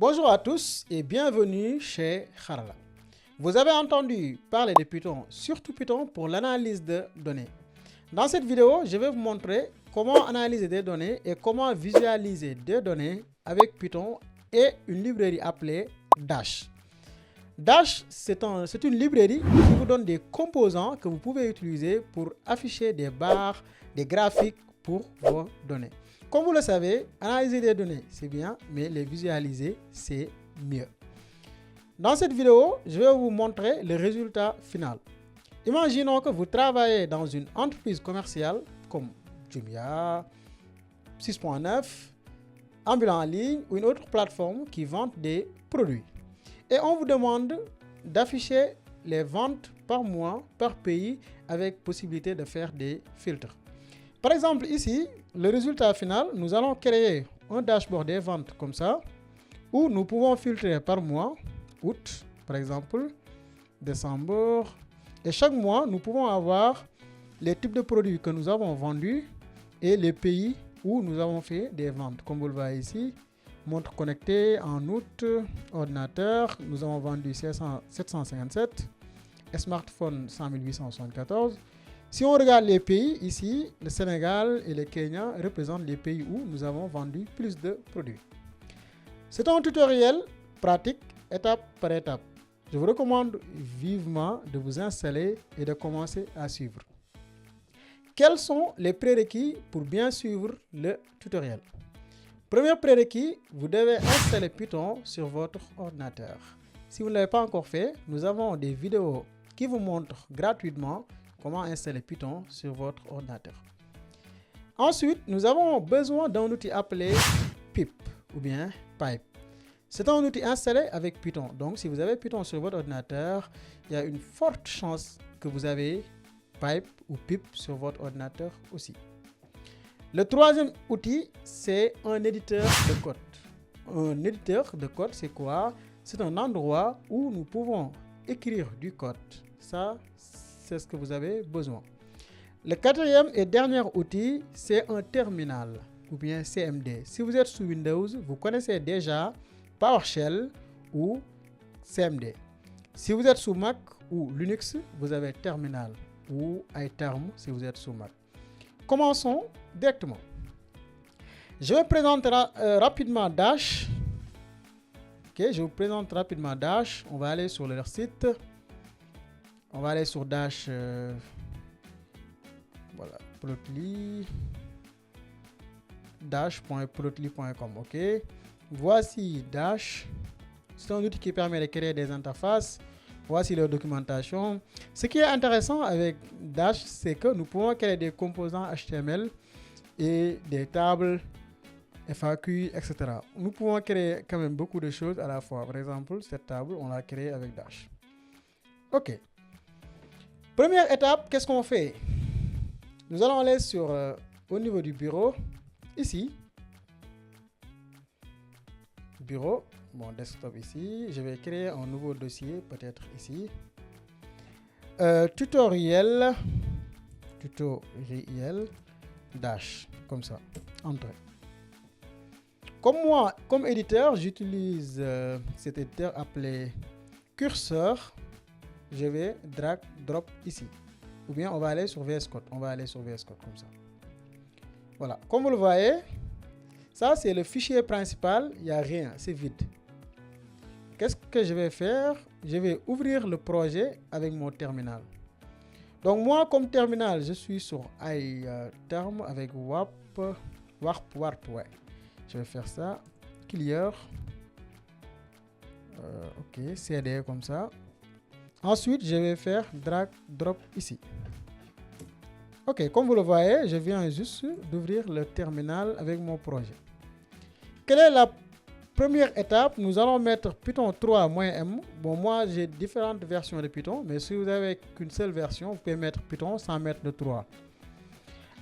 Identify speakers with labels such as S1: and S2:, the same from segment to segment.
S1: Bonjour à tous et bienvenue chez Kharala. Vous avez entendu parler de Python, surtout Python pour l'analyse de données. Dans cette vidéo, je vais vous montrer comment analyser des données et comment visualiser des données avec Python et une librairie appelée Dash. Dash, c'est une librairie qui vous donne des composants que vous pouvez utiliser pour afficher des barres, des graphiques pour vos données. Comme vous le savez, analyser des données, c'est bien, mais les visualiser, c'est mieux. Dans cette vidéo, je vais vous montrer le résultat final. Imaginons que vous travaillez dans une entreprise commerciale comme Jumia, 6.9, Ambulant en ligne ou une autre plateforme qui vend des produits. Et on vous demande d'afficher les ventes par mois, par pays, avec possibilité de faire des filtres. Par exemple, ici, le résultat final, nous allons créer un dashboard des ventes comme ça, où nous pouvons filtrer par mois, août, par exemple, décembre. Et chaque mois, nous pouvons avoir les types de produits que nous avons vendus et les pays où nous avons fait des ventes. Comme vous le voyez ici, montre connectée en août, ordinateur, nous avons vendu 757, smartphone 100 874. Si on regarde les pays, ici, le Sénégal et le Kenya représentent les pays où nous avons vendu plus de produits. C'est un tutoriel pratique, étape par étape. Je vous recommande vivement de vous installer et de commencer à suivre. Quels sont les prérequis pour bien suivre le tutoriel? Premier prérequis, vous devez installer Python sur votre ordinateur. Si vous ne l'avez pas encore fait, nous avons des vidéos qui vous montrent gratuitement comment installer Python sur votre ordinateur. Ensuite, nous avons besoin d'un outil appelé pip ou bien pipe. C'est un outil installé avec Python. Donc, si vous avez Python sur votre ordinateur, il y a une forte chance que vous avez pipe ou pip sur votre ordinateur aussi. Le troisième outil, c'est un éditeur de code. Un éditeur de code, c'est quoi? C'est un endroit où nous pouvons écrire du code. Ça, c'est ce que vous avez besoin. Le quatrième et dernier outil, c'est un terminal ou bien CMD. Si vous êtes sous Windows, vous connaissez déjà PowerShell ou CMD. Si vous êtes sous Mac ou Linux, vous avez terminal ou iTerm si vous êtes sous Mac. Commençons directement. Je vais présenter rapidement Dash. Ok, je vous présente rapidement Dash. On va aller sur leur site. On va aller sur Dash. Voilà, Plotly. Dash.plotly.com. Ok. Voici Dash. C'est un outil qui permet de créer des interfaces. Voici leur documentation. Ce qui est intéressant avec Dash, c'est que nous pouvons créer des composants HTML et des tables, FAQ, etc. Nous pouvons créer quand même beaucoup de choses à la fois. Par exemple, cette table, on l'a créée avec Dash. OK. Première étape, qu'est-ce qu'on fait? Nous allons aller sur au niveau du bureau. Ici. Bureau. Mon desktop ici, je vais créer un nouveau dossier, peut-être ici. Tutoriel Dash, comme ça, entrée. Comme moi, comme éditeur, j'utilise cet éditeur appelé curseur. Je vais drag, drop ici. Ou bien on va aller sur VS Code. On va aller sur VS Code comme ça. Voilà, comme vous le voyez, ça c'est le fichier principal, il n'y a rien, c'est vide. Qu'est-ce que je vais faire? Je vais ouvrir le projet avec mon terminal. Donc moi, comme terminal, je suis sur iTerm avec warp, ouais. Je vais faire ça. Clear. Ok, CD comme ça. Ensuite, je vais faire drag, drop ici. Ok, comme vous le voyez, je viens juste d'ouvrir le terminal avec mon projet. Quelle est la première étape? Nous allons mettre Python 3-M. Bon, moi, j'ai différentes versions de Python, mais si vous n'avez qu'une seule version, vous pouvez mettre Python sans mettre le 3.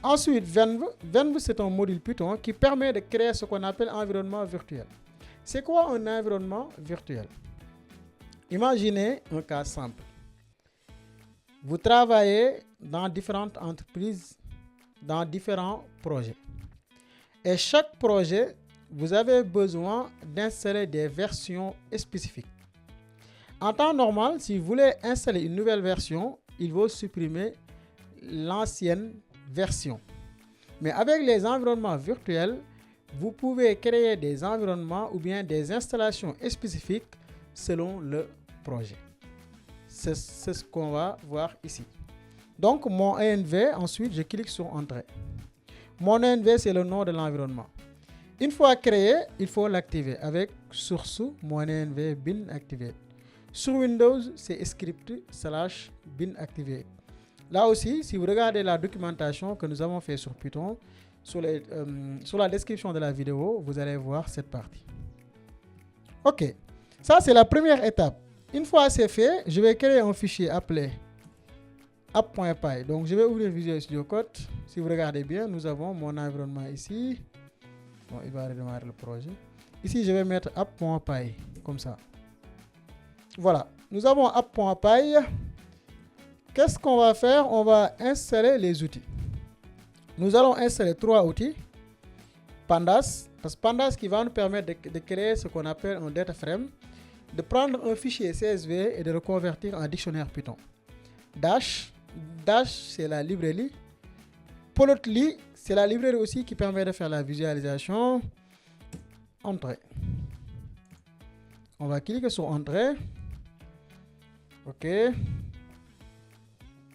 S1: Ensuite, Venv. Venv, c'est un module Python qui permet de créer ce qu'on appelle un environnement virtuel. C'est quoi un environnement virtuel? Imaginez un cas simple. Vous travaillez dans différentes entreprises, dans différents projets. Et chaque projet vous avez besoin d'installer des versions spécifiques. En temps normal, si vous voulez installer une nouvelle version, il faut supprimer l'ancienne version. Mais avec les environnements virtuels, vous pouvez créer des environnements ou bien des installations spécifiques selon le projet. C'est ce qu'on va voir ici. Donc mon ENV, ensuite je clique sur Entrée. Mon ENV, c'est le nom de l'environnement. Une fois créé, il faut l'activer avec source mon ENV bin activé. Sur Windows, c'est script/bin activé. Là aussi, si vous regardez la documentation que nous avons fait sur Python, sur la description de la vidéo, vous allez voir cette partie. Ok, ça c'est la première étape. Une fois c'est fait, je vais créer un fichier appelé app.py. Donc je vais ouvrir Visual Studio Code. Si vous regardez bien, nous avons mon environnement ici. Bon, il va redémarrer le projet. Ici, je vais mettre app.py, comme ça. Voilà, nous avons app.py. Qu'est-ce qu'on va faire? On va installer les outils. Nous allons installer 3 outils. Pandas, parce que Pandas qui va nous permettre de créer ce qu'on appelle un data frame, de prendre un fichier CSV et de le convertir en dictionnaire Python. Dash, c'est la librairie. Plotly, c'est la librairie aussi qui permet de faire la visualisation. Entrée. On va cliquer sur Entrée. OK.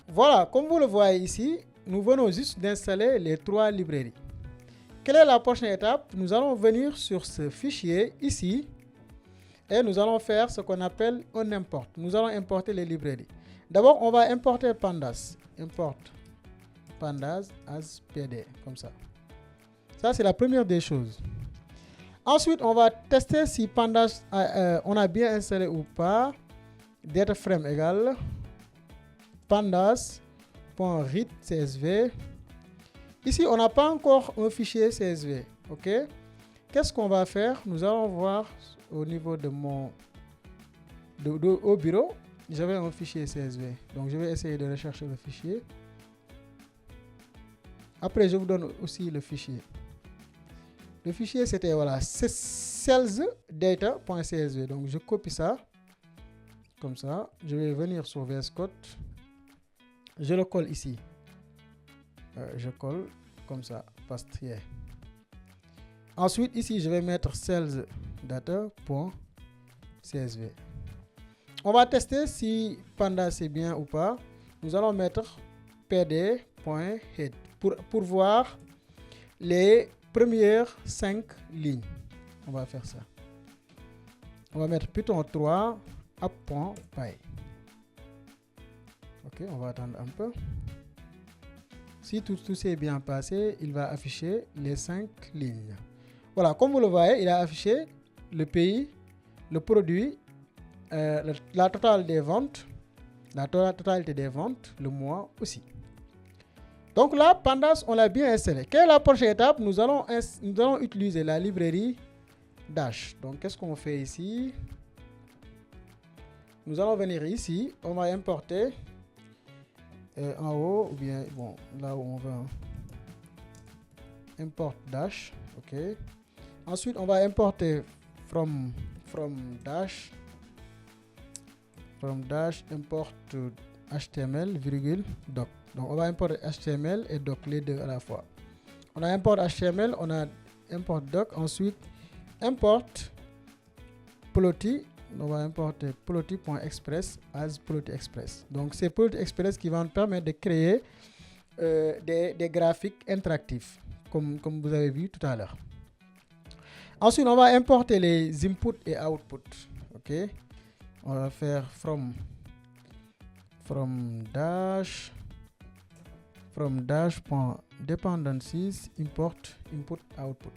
S1: Voilà, comme vous le voyez ici, nous venons juste d'installer les 3 librairies. Quelle est la prochaine étape? Nous allons venir sur ce fichier ici et nous allons faire ce qu'on appelle un import. Nous allons importer les librairies. D'abord, on va importer Pandas. Import Pandas as PD, comme ça. Ça, c'est la première des choses. Ensuite, on va tester si Pandas, on a bien installé ou pas. Data frame égale pandas.read CSV. Ici, on n'a pas encore un fichier CSV. OK? Qu'est-ce qu'on va faire? Nous allons voir au niveau de mon au bureau. J'avais un fichier CSV. Donc, je vais essayer de rechercher le fichier. Après, je vous donne aussi le fichier. Le fichier, c'était voilà, salesdata.csv. Donc, je copie ça. Comme ça. Je vais venir sur VS Code. Je le colle ici. Je colle comme ça. Pastrier. Ensuite, ici, je vais mettre salesdata.csv. On va tester si Pandas c'est bien ou pas. Nous allons mettre pd.head pour voir les premières 5 lignes. On va faire ça. On va mettre Python 3 app.py. Ok, on va attendre un peu. Si tout s'est bien passé, il va afficher les 5 lignes. Voilà, comme vous le voyez, il a affiché le pays, le produit, la totale des ventes, la totalité des ventes, le mois aussi. Donc là, Pandas, on l'a bien installé. Quelle est la prochaine étape? Nous allons utiliser la librairie Dash. Donc, qu'est-ce qu'on fait ici? Nous allons venir ici. On va importer en haut, ou bien bon, là où on va. Import Dash. OK. Ensuite, on va importer from Dash. From Dash, import to HTML, doc. Donc, on va importer HTML et doc, les deux à la fois. On a import HTML, on a import doc. Ensuite, import Plotly. On va importer plotly.express as Plotly Express. Donc, c'est Plotly Express qui va nous permettre de créer des graphiques interactifs, comme vous avez vu tout à l'heure. Ensuite, on va importer les inputs et outputs. OK. On va faire from dash.dependencies import input output.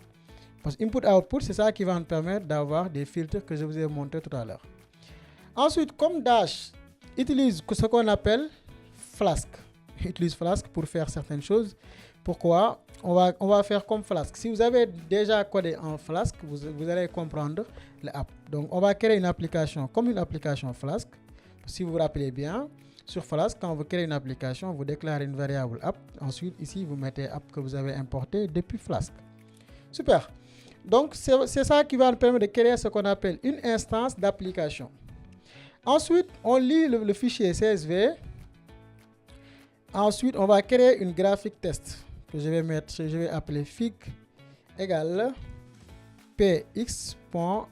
S1: Parce que input output, c'est ça qui va nous permettre d'avoir des filtres que je vous ai montré tout à l'heure. Ensuite, comme Dash utilise ce qu'on appelle Flask, utilise Flask pour faire certaines choses. Pourquoi? On va faire comme Flask. Si vous avez déjà codé en Flask, vous allez comprendre l'app. Donc, on va créer une application comme une application Flask. Si vous vous rappelez bien, sur Flask, quand vous créez une application, vous déclarez une variable app. Ensuite, ici, vous mettez app que vous avez importé depuis Flask. Super. Donc, c'est ça qui va nous permettre de créer ce qu'on appelle une instance d'application. Ensuite, on lit le fichier CSV. Ensuite, on va créer une graphique test que je vais appeler fig égale px.bar.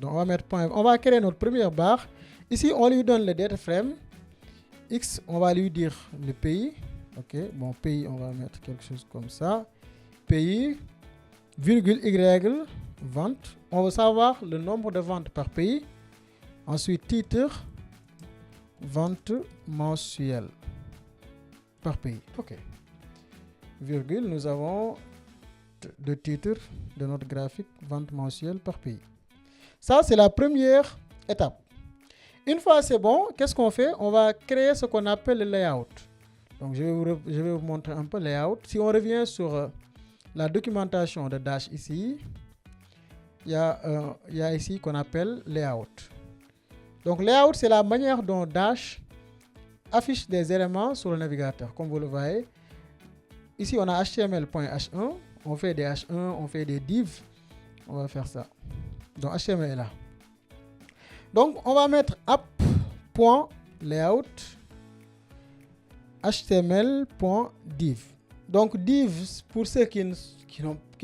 S1: Donc, on va créer notre première barre. Ici, on lui donne le data frame. X, on va lui dire le pays. Ok, bon, pays, on va mettre quelque chose comme ça. Pays, virgule Y, vente. On veut savoir le nombre de ventes par pays. Ensuite, titre, vente mensuelle par pays. Ok. Virgule, nous avons le titre de notre graphique, vente mensuelle par pays. Ça, c'est la première étape. Une fois c'est bon, qu'est-ce qu'on fait? On va créer ce qu'on appelle le layout. Donc, je vais vous montrer un peu le layout. Si on revient sur la documentation de Dash ici, il y a ici qu'on appelle layout. Donc, layout, c'est la manière dont Dash affiche des éléments sur le navigateur. Comme vous le voyez, ici, on a html.h1. On fait des h1, on fait des divs. On va faire ça. Donc, HTML est là. Donc, on va mettre app.layout html.div. Donc, div, pour ceux qui ne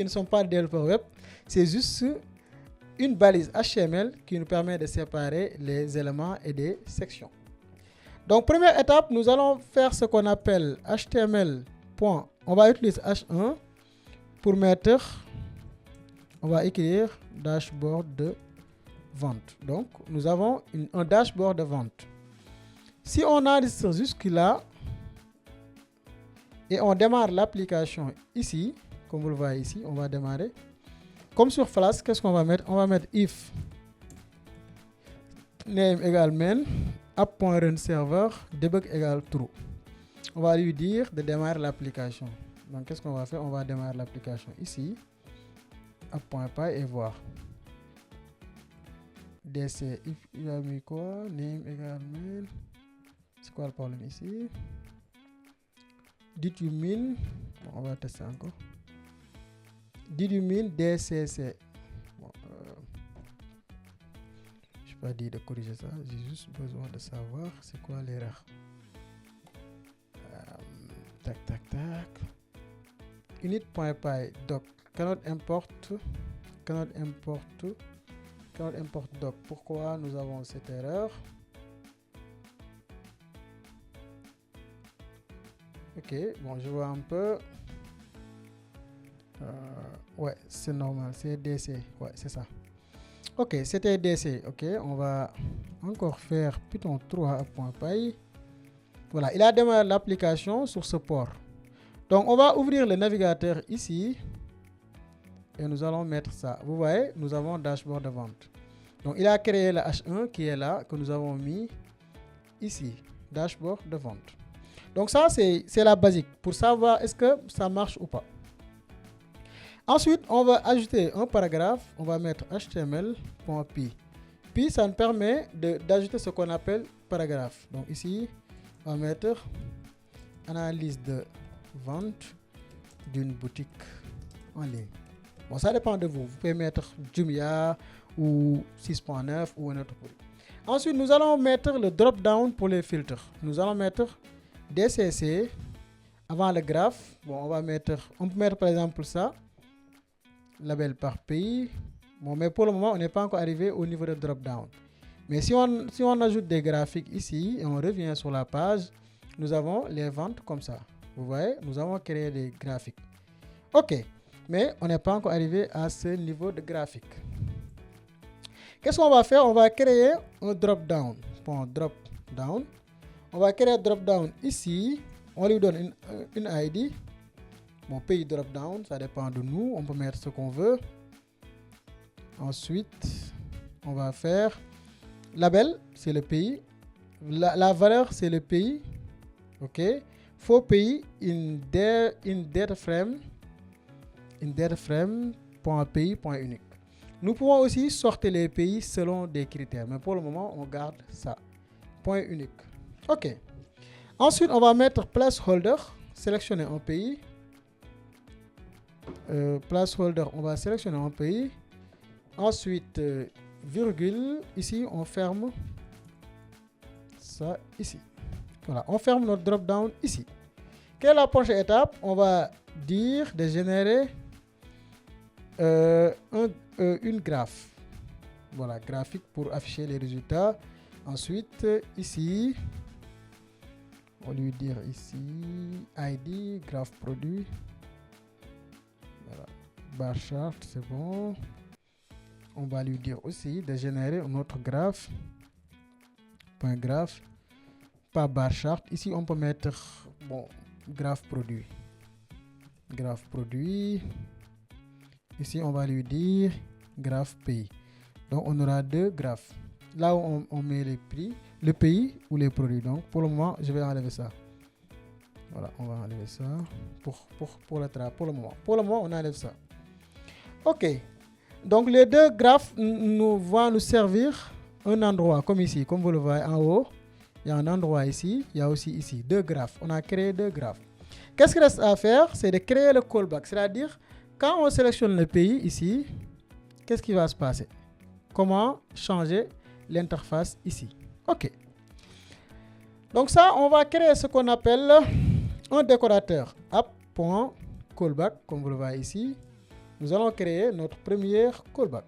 S1: sont pas développeurs web, c'est juste une balise HTML qui nous permet de séparer les éléments et des sections. Donc, première étape, nous allons faire ce qu'on appelle HTML. On va utiliser H1 pour mettre, on va écrire dashboard de vente. Donc, nous avons un dashboard de vente. Si on enregistre jusque-là et on démarre l'application ici, comme vous le voyez ici, on va démarrer. Comme sur Flask, qu'est-ce qu'on va mettre? On va mettre if name égale main, app.run server, debug égale true. On va lui dire de démarrer l'application. Donc, qu'est-ce qu'on va faire? On va démarrer l'application ici, app.py et voir. DC, if il a mis quoi? Name égale main. C'est quoi le problème ici? Did you mean? Bon, on va tester encore. Did you mean DCC? Bon, je n'ai pas dit de corriger ça. J'ai juste besoin de savoir c'est quoi l'erreur. Tac, tac, tac. Init.py doc. Cannot import doc. Pourquoi nous avons cette erreur? Ok, bon, je vois un peu. Ouais, c'est normal, c'est DC. Ouais, c'est ça. Ok, c'était DC. Ok, on va encore faire Python 3.py. Voilà, il a démarré l'application sur ce port. Donc, on va ouvrir le navigateur ici. Et nous allons mettre ça. Vous voyez, nous avons dashboard de vente. Donc, il a créé la H1 qui est là, que nous avons mis ici. Dashboard de vente. Donc, ça, c'est la basique pour savoir est-ce que ça marche ou pas. Ensuite, on va ajouter un paragraphe. On va mettre html.py. Puis, ça nous permet d'ajouter ce qu'on appelle paragraphe. Donc, ici, on va mettre analyse de vente d'une boutique en ligne. Bon, ça dépend de vous. Vous pouvez mettre Jumia ou 6.9 ou un autre produit. Ensuite, nous allons mettre le drop-down pour les filtres. Nous allons mettre DCC avant le graphe. Bon, on peut mettre par exemple ça. Label par pays. Bon, mais pour le moment, on n'est pas encore arrivé au niveau de drop-down. Mais si on ajoute des graphiques ici et on revient sur la page, nous avons les ventes comme ça. Vous voyez, nous avons créé des graphiques. OK, mais on n'est pas encore arrivé à ce niveau de graphique. Qu'est-ce qu'on va faire? On va créer un drop-down. Bon, drop-down. On va créer un drop-down ici. On lui donne une ID. Bon, pays drop-down, ça dépend de nous. On peut mettre ce qu'on veut. Ensuite, on va faire label, c'est le pays. La valeur, c'est le pays. OK. Faux pays in data frame .pays.unique. Nous pouvons aussi sortir les pays selon des critères. Mais pour le moment, on garde ça. Point unique. OK. Ensuite, on va mettre placeholder. Sélectionner un pays. placeholder, on va sélectionner un pays. Ensuite, virgule, ici, on ferme ça ici. Voilà, on ferme notre drop-down ici. Quelle est la prochaine étape? On va dire de générer une graphe. Voilà, graphique pour afficher les résultats. Ensuite, ici, on va lui dire ici, ID, graphe produit. Voilà, bar chart, c'est bon. On va lui dire aussi de générer un autre graphe. Point graphe, pas bar chart. Ici, on peut mettre, bon, graphe produit. Graphe produit. Ici, on va lui dire graphe pays. Donc, on aura deux graphes. Là où on met les prix, le pays ou les produits. Donc, pour le moment, je vais enlever ça. Voilà, on va enlever ça pour le moment. Pour le moment, on enlève ça. OK. Donc, les deux graphes vont nous servir un endroit, comme ici, comme vous le voyez en haut. Il y a un endroit ici, il y a aussi ici deux graphes. On a créé deux graphes. Qu'est-ce qu'il reste à faire? C'est de créer le callback. C'est-à-dire, quand on sélectionne le pays ici, qu'est-ce qui va se passer? Comment changer l'interface ici? OK. Donc ça, on va créer ce qu'on appelle un décorateur. App.callback, comme vous le voyez ici. Nous allons créer notre premier callback.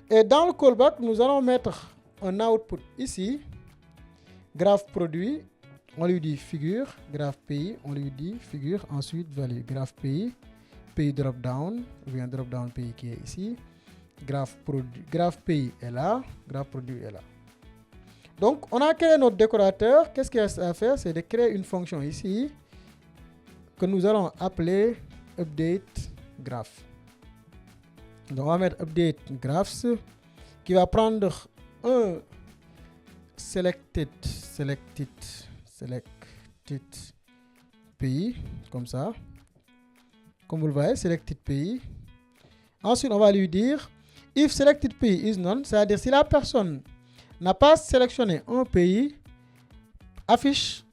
S1: Et dans le callback, nous allons mettre un output ici. Graphe produit, on lui dit figure. Graphe pays, on lui dit figure. Ensuite, value. Graphe pays. Pays drop down, ou bien drop down pays qui est ici. Graphe pays est là. Graphe produit est là. Donc, on a créé notre décorateur. Qu'est-ce qu'il y a à faire? C'est de créer une fonction ici que nous allons appeler update graph. Donc, on va mettre update graphs qui va prendre un selected pays, comme ça. Comme vous le voyez, selected pays. Ensuite, on va lui dire if selected pays is none, c'est-à-dire si la personne n'a pas sélectionné un pays, affiche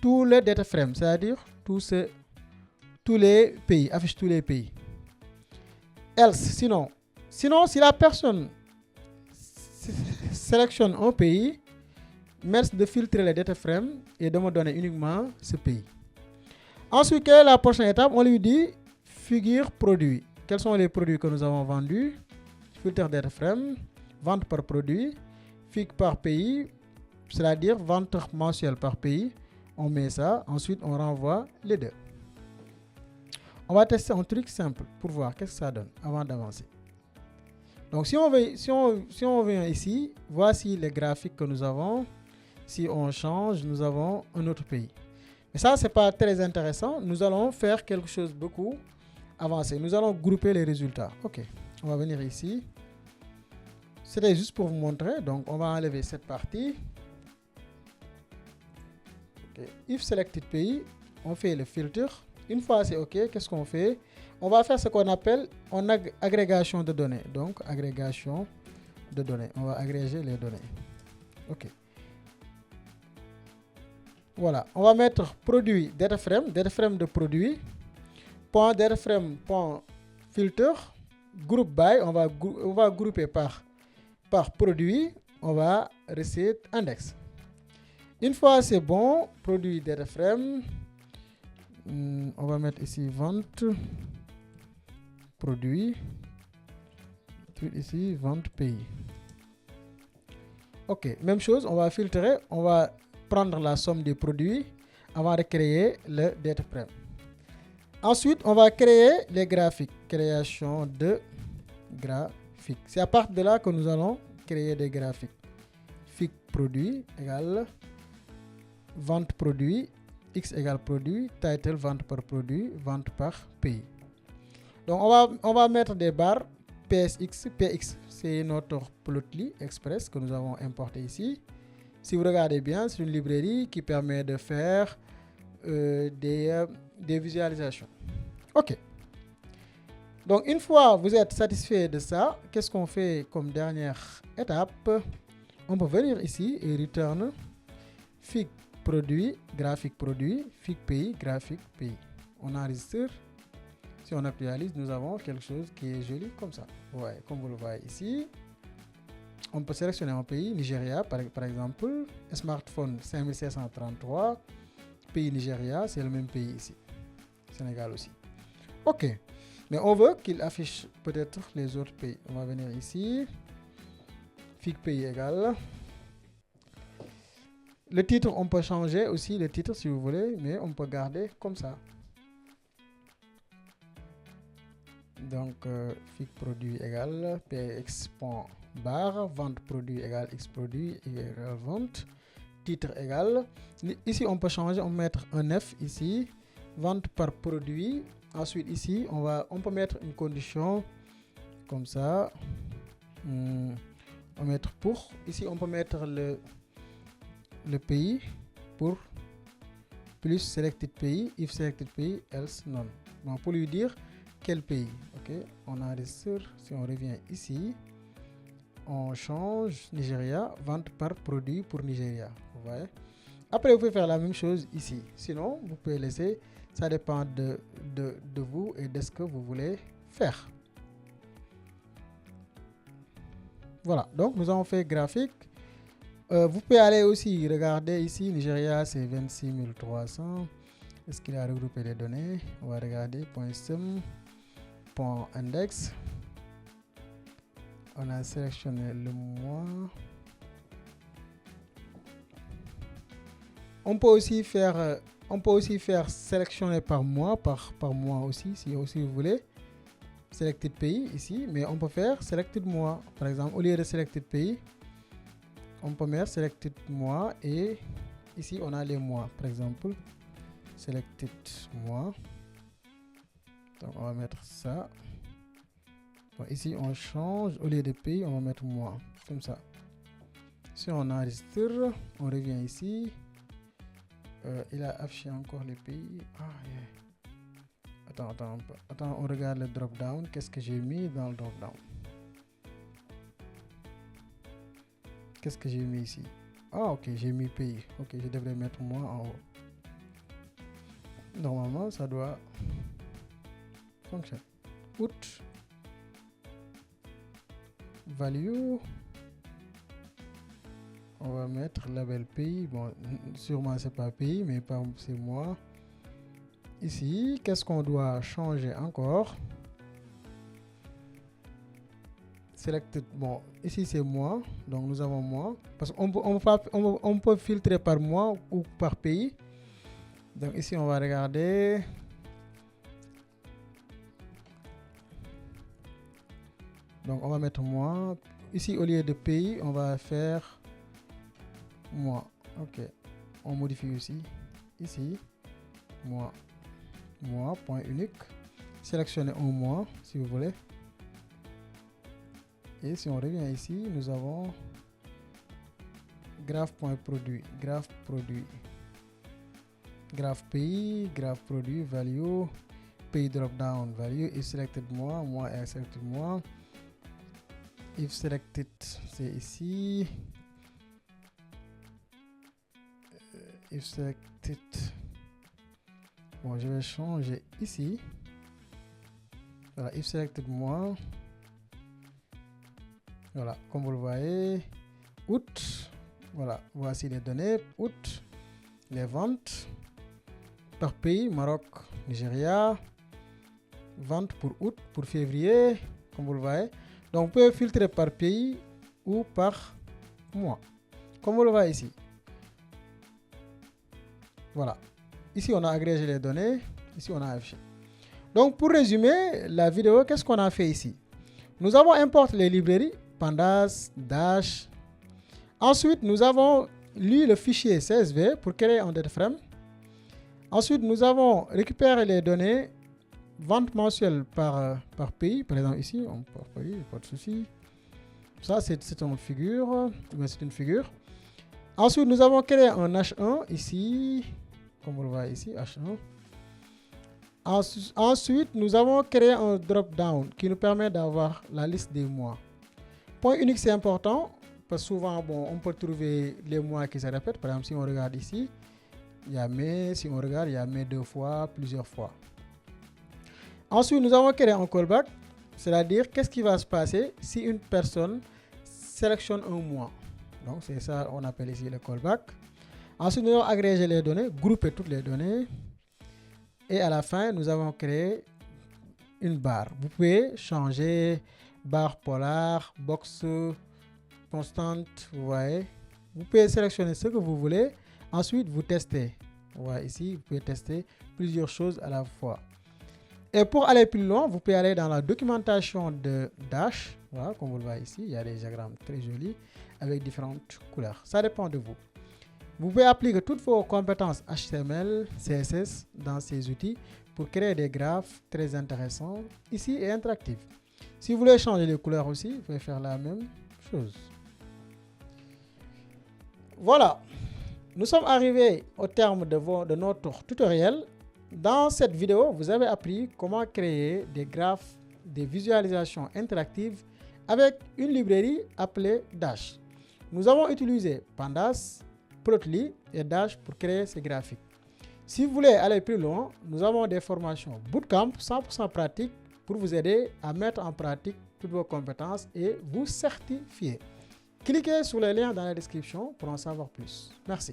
S1: tous les data frames, c'est-à-dire tous les pays, affiche tous les pays. Else, sinon, si la personne sélectionne un pays, merci de filtrer les data frames et de me donner uniquement ce pays. Ensuite, quelle est la prochaine étape? On lui dit figure produit. Quels sont les produits que nous avons vendus? Filtre data frame, vente par produit, fig par pays, c'est-à-dire vente mensuelle par pays. On met ça, ensuite on renvoie les deux. On va tester un truc simple pour voir qu'est-ce que ça donne avant d'avancer. Donc si on vient ici, voici les graphiques que nous avons. Si on change, nous avons un autre pays. Mais ça, ce n'est pas très intéressant. Nous allons faire quelque chose beaucoup avancé. Nous allons grouper les résultats. OK, on va venir ici. C'était juste pour vous montrer. Donc, on va enlever cette partie. Okay. If selected pays, on fait le filtre. Une fois c'est OK, qu'est-ce qu'on fait? On va faire ce qu'on appelle une agrégation de données. Donc, agrégation de données. On va agréger les données. OK. Voilà, on va mettre produit data frame de produit, point data frame, point filter, group by, on va grouper par produit, on va reset index. Une fois c'est bon, produit data frame, on va mettre ici vente, produit, puis ici vente pays. OK, même chose, on va filtrer, on va prendre la somme des produits avant de créer le data frame. Ensuite, on va créer les graphiques. Création de graphiques. C'est à partir de là que nous allons créer des graphiques. Fig produit égale vente produit, X égale produit, title vente par produit, vente par pays. Donc, on va mettre des barres PSX, PX. C'est notre Plotly Express que nous avons importé ici. Si vous regardez bien, c'est une librairie qui permet de faire des visualisations. OK. Donc, une fois vous êtes satisfait de ça, qu'est-ce qu'on fait comme dernière étape? On peut venir ici et return fig produit, graphique produit, fig pays, graphique pays. On enregistre Si on actualise, nous avons quelque chose qui est joli comme ça. Ouais, comme vous le voyez ici. On peut sélectionner un pays, Nigeria par exemple, smartphone 5733, pays Nigeria, c'est le même pays ici, Sénégal aussi. Ok, mais on veut qu'il affiche peut-être les autres pays. On va venir ici, FIG pays égal. Le titre, on peut changer aussi le titre si vous voulez, mais on peut garder comme ça. Donc, FIG produit égal px.bar, vente produit égal x produit égal vente, titre égal. Ici, on peut changer, on peut mettre un F ici, vente par produit. Ensuite, ici, on peut mettre une condition comme ça. On va mettre pour. Ici, on peut mettre le pays pour plus selected pays, if selected pays, else none. Donc, pour lui dire quel pays. Ok, on enregistre. Si on revient ici, on change Nigeria, vente par produit pour Nigeria. Vous voyez? Après, vous pouvez faire la même chose ici. Sinon, vous pouvez laisser. Ça dépend de vous et de ce que vous voulez faire. Voilà, donc nous avons fait graphique. Vous pouvez aller aussi regarder ici, Nigeria c'est 26 300. Est-ce qu'il a regroupé les données? On va regarder .sum, .index. On a sélectionné le mois. On peut aussi faire sélectionner par mois, par mois aussi, si vous voulez. Selected pays ici, mais on peut faire selected mois. Par exemple, au lieu de selected pays, on peut mettre selected mois et ici on a les mois. Par exemple, selected mois. Donc on va mettre ça. Bon, ici on change, au lieu de pays, on va mettre mois. Comme ça. Si on enregistre, on revient ici. Il a affiché encore les pays. Ah, yeah. Attends, on regarde le drop-down. Qu'est-ce que j'ai mis dans le drop-down? Qu'est-ce que j'ai mis ici? Ah, ok, j'ai mis pays. Ok, je devrais mettre moi en haut. Normalement, ça doit fonctionner. Août. Value. On va mettre label pays. Bon, sûrement c'est pas pays, mais c'est moi. Ici, qu'est-ce qu'on doit changer encore? Selected. Bon, ici c'est moi. Donc nous avons moi. Parce qu'on peut filtrer par mois ou par pays. Donc ici on va regarder. Donc on va mettre moi. Ici au lieu de pays, on va faire mois. Ok. On modifie aussi. Ici, mois. Mois, point unique. Sélectionnez un mois si vous voulez. Et si on revient ici, nous avons graph.produit, graph produit, graph pays, graph produit, value, pays drop down, value, if selected mois, mois et selected mois. If selected, c'est ici. If selected. Bon, je vais changer ici. Voilà, if selected mois. Voilà, comme vous le voyez, août. Voilà, voici les données. Août, les ventes par pays, Maroc, Nigeria. Vente pour août, pour février, comme vous le voyez. Donc, vous pouvez filtrer par pays ou par mois, comme vous le voyez ici. Voilà. Ici, on a agrégé les données. Ici, on a affiché. Donc, pour résumer la vidéo, qu'est-ce qu'on a fait ici? Nous avons importé les librairies, Pandas, Dash. Ensuite, nous avons lu le fichier CSV pour créer un dataframe. Ensuite, nous avons récupéré les données, vente mensuelle par pays. Par exemple, ici, on peut payer, pas de souci. Ça, c'est une figure. C'est une figure. Ensuite, nous avons créé un H1 ici. Comme vous le voyez ici, H1. Ensuite, nous avons créé un drop-down qui nous permet d'avoir la liste des mois. Point unique, c'est important parce que souvent, bon, on peut trouver les mois qui se répètent. Par exemple, si on regarde ici, il y a mai. Si on regarde, il y a mai 2 fois, plusieurs fois. Ensuite, nous avons créé un callback, c'est-à-dire qu'est-ce qui va se passer si une personne sélectionne un mois. Donc, c'est ça on appelle ici le callback. Ensuite, nous avons agrégé les données, grouper toutes les données. Et à la fin, nous avons créé une barre. Vous pouvez changer barre polar, box constante, vous voyez. Vous pouvez sélectionner ce que vous voulez. Ensuite, vous testez. Vous voyez ici, vous pouvez tester plusieurs choses à la fois. Et pour aller plus loin, vous pouvez aller dans la documentation de Dash. Voilà, comme vous le voyez ici, il y a des diagrammes très jolis avec différentes couleurs. Ça dépend de vous. Vous pouvez appliquer toutes vos compétences HTML, CSS dans ces outils pour créer des graphes très intéressants ici et interactifs. Si vous voulez changer les couleurs aussi, vous pouvez faire la même chose. Voilà, nous sommes arrivés au terme de notre tutoriel. Dans cette vidéo, vous avez appris comment créer des graphes, des visualisations interactives avec une librairie appelée Dash. Nous avons utilisé Pandas, Plotly et Dash pour créer ces graphiques. Si vous voulez aller plus loin, nous avons des formations Bootcamp 100% pratique pour vous aider à mettre en pratique toutes vos compétences et vous certifier. Cliquez sur les liens dans la description pour en savoir plus. Merci.